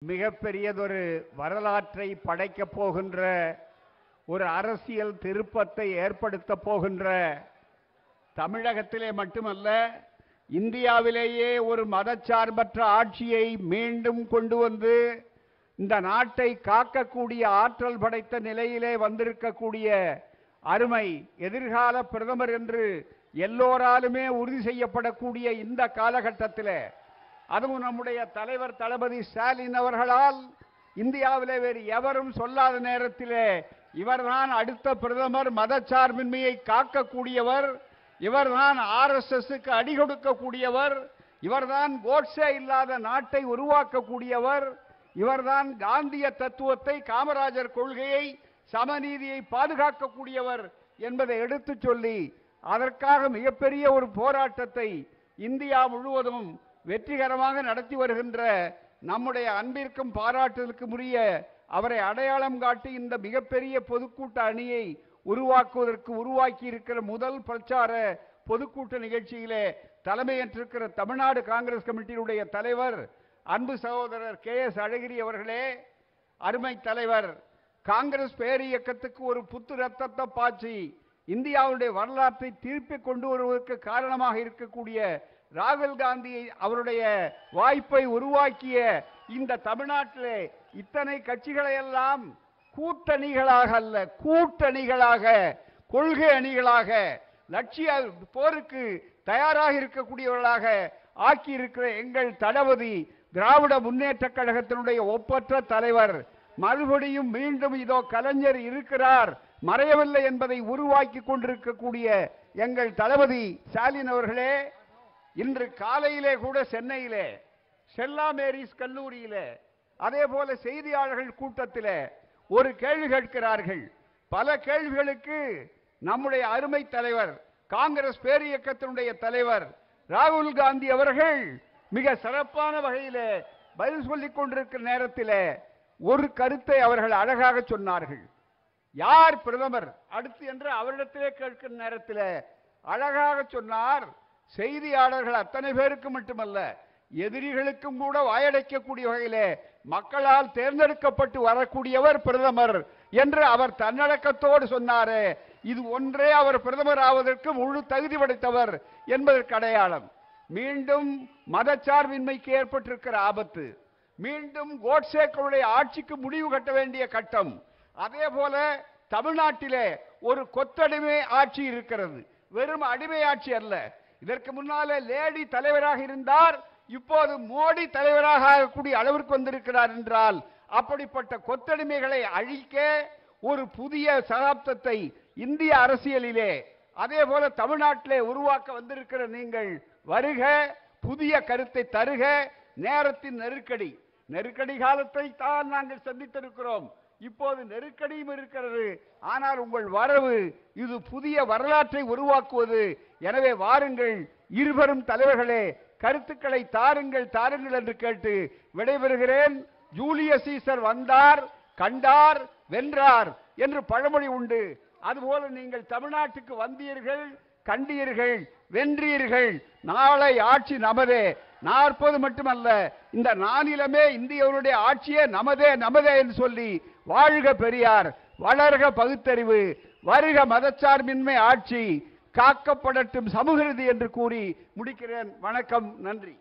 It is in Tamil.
மிகப்பெரியதொரு வரலாற்றை படைக்கப் போகின்ற ஒரு அரசியல் திருப்பத்தை ஏற்படுத்த போகின்ற தமிழகத்திலே மட்டுமல்ல இந்தியாவிலேயே ஒரு மதச்சார்பற்ற ஆட்சியை மீண்டும் கொண்டு வந்து இந்த நாட்டை காக்கக்கூடிய ஆற்றல் படைத்த நிலையிலே வந்திருக்கக்கூடிய அருமை எதிர்கால பிரதமர் என்று எல்லோராலுமே உறுதி செய்யப்படக்கூடிய இந்த காலகட்டத்தில் அதுவும் நம்முடைய தலைவர் தளபதி ஸ்டாலின் அவர்களால் இந்தியாவிலே வேறு எவரும் சொல்லாத நேரத்திலே இவர்தான் அடுத்த பிரதமர், மதச்சார்பின்மையை காக்கக்கூடியவர், இவர்தான் ஆர்எஸ்எஸ்க்கு அடி கொடுக்கக்கூடியவர், இவர்தான் கோட்சே இல்லாத நாட்டை உருவாக்கக்கூடியவர், இவர்தான் காந்திய தத்துவத்தை, காமராஜர் கொள்கையை, சமநீதியை பாதுகாக்கக்கூடியவர் என்பதை எடுத்து சொல்லி அதற்காக மிகப்பெரிய ஒரு போராட்டத்தை இந்தியா முழுவதும் வெற்றிகரமாக நடத்தி வருகின்ற நம்முடைய அன்பிற்கும் பாராட்டுதலுக்கும் உரிய அவரை அடையாளம் காட்டி இந்த மிகப்பெரிய பொதுக்கூட்ட அணியை உருவாக்கி இருக்கிற முதல் பிரச்சார பொதுக்கூட்ட நிகழ்ச்சியிலே தலைமையேற்றிருக்கிற தமிழ்நாடு காங்கிரஸ் கமிட்டியினுடைய தலைவர் அன்பு சகோதரர் கே.எஸ். அழகிரி அவர்களே, அருமை தலைவர், காங்கிரஸ் பேரியக்கத்துக்கு ஒரு புத்து ரத்தத்தை பாய்ச்சி இந்தியாவுடைய வரலாற்றை திருப்பி கொண்டு வருவதற்கு காரணமாக இருக்கக்கூடிய ராகுல் காந்தி அவருடைய வாய்ப்பை உருவாக்கிய இந்த தமிழ்நாட்டிலே இத்தனை கட்சிகளை எல்லாம் கூட்டணிகளாக அல்ல, கூட்டணிகளாக, கொள்கை அணிகளாக, லட்சிய போருக்கு தயாராக இருக்கக்கூடியவர்களாக ஆக்கி இருக்கிற எங்கள் தளபதி திராவிட முன்னேற்ற கழகத்தினுடைய ஒப்பற்ற தலைவர் மறுபடியும் மீண்டும் இதோ கலைஞர் இருக்கிறார், மறையவில்லை என்பதை உருவாக்கி கொண்டிருக்கக்கூடிய எங்கள் தளபதி ஸ்டாலின் அவர்களே, இன்று காலையிலே கூட சென்னையிலே செல்லா மேரிஸ் கல்லூரியிலே அதே போல செய்தியாளர்கள் கூட்டத்திலே ஒரு கேள்வி கேட்கிறார்கள். பல கேள்விகளுக்கு நம்முடைய அருமை தலைவர், காங்கிரஸ் பேரியக்கத்தினுடைய தலைவர் ராகுல் காந்தி அவர்கள் மிக சிறப்பான வகையிலே பதில் சொல்லிக் கொண்டிருக்கிற நேரத்தில் ஒரு கருத்தை அவர்கள் அழகாக சொன்னார்கள். யார் பிரதமர் அடுத்து என்று அவரிடத்திலே கேட்கிற நேரத்தில் அழகாக சொன்னார், செய்தியாளர்கள் அத்தனை பேருக்கு மட்டுமல்ல எதிரிகளுக்கும் கூட வாயடைக்கக்கூடிய வகையிலே மக்களால் தேர்ந்தெடுக்கப்பட்டு வரக்கூடியவர் பிரதமர் என்று அவர் தன்னடக்கத்தோடு சொன்னாரே, இது ஒன்றே அவர் பிரதமர் ஆவதற்கு முழு தகுதி படைத்தவர் என்பதற்கு அடையாளம். மீண்டும் மதச்சார்பின்மைக்கு ஏற்பட்டிருக்கிற ஆபத்து, மீண்டும் கோட்சேக்களுடைய ஆட்சிக்கு முடிவு கட்ட வேண்டிய கட்டம், அதே போல தமிழ்நாட்டிலே ஒரு கொத்தடிமை ஆட்சி இருக்கிறது, வெறும் அடிமை ஆட்சி அல்ல. இதற்கு முன்னாலே லேடி தலைவராக இருந்தார், இப்போது மோடி தலைவராக ஆகக்கூடிய அளவிற்கு வந்திருக்கிறார் என்றால் அப்படிப்பட்ட கொத்தடிமைகளை அழிக்க ஒரு புதிய சகாப்தத்தை இந்திய அரசியலிலே அதே போல தமிழ்நாட்டிலே உருவாக்க வந்திருக்கிற நீங்கள் வருக, புதிய கருத்தை தருக. நேரத்தின் நெருக்கடி காலத்தை தான் நாங்கள் சந்தித்திருக்கிறோம், இப்போது நெருக்கடியும் இருக்கிறது, ஆனால் உங்கள் வரவு இது புதிய வரலாற்றை உருவாக்குவது. எனவே வாருங்கள், இருவரும் தலைவர்களே, கருத்துக்களை தாருங்கள் என்று கேட்டு விடைபெறுகிறேன். ஜூலியஸ் சீசர் வந்தார், கண்டார், வென்றார் என்று பழமொழி உண்டு. அதுபோல நீங்கள் தமிழ்நாட்டுக்கு வந்தீர்கள், கண்டீர்கள், வென்றீர்கள். நாளை ஆட்சி நமதே. 40 மட்டுமல்ல, இந்த நானிலமே இந்தியவருடைய ஆட்சியே நமதே என்று சொல்லி வாழ்க பெரியார், வளர்க பகுத்தறிவு, வருக மதச்சார்பின்மை ஆட்சி, காக்கப்படட்டும் சமூக நீதி என்று கூறி முடிக்கிறேன். வணக்கம், நன்றி.